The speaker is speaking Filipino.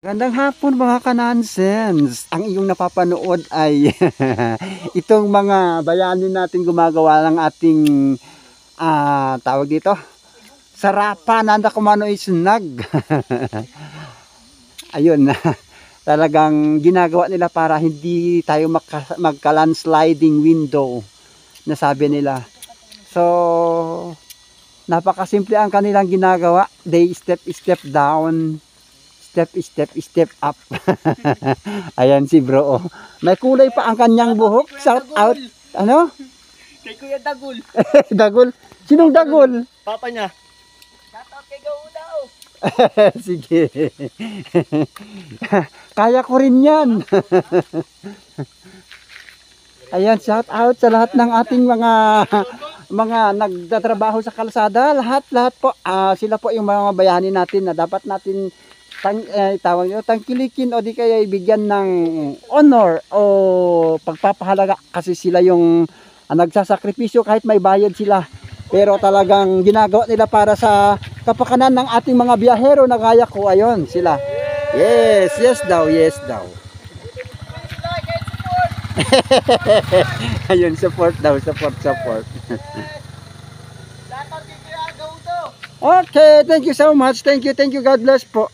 Gandang hapon mga ka-nonsense. Ang iyong napapanood ay itong mga bayani natin gumagawa ng ating tawag dito, sarapan. Nanda kumano isunag. Ayun, talagang ginagawa nila para hindi tayo magka-landsliding window na sabi nila. So, napakasimple ang kanilang ginagawa. They step down, step up. Ayan si bro. May kulay pa ang kanyang buhok. Shout out. Ano? Kay Kuya Dagul. Dagul. Sinong Dagul? Papa niya. Shout out kay Gaudaw. Sige. Kaya ko rin yan. Ayan, shout out sa lahat ng ating mga nagtatrabaho sa kalsada. Lahat po. Sila po yung mga bayani natin na dapat natin tawag nyo, tangkilikin o di kaya ibigyan ng honor o pagpapahalaga kasi sila yung nagsasakripisyo kahit may bayad sila. Pero talagang ginagawa nila para sa kapakanan ng ating mga biyahero na gaya ko. Ayun sila. Yes daw. Ayun, support daw, support. Okay, thank you so much. Thank you, God bless po.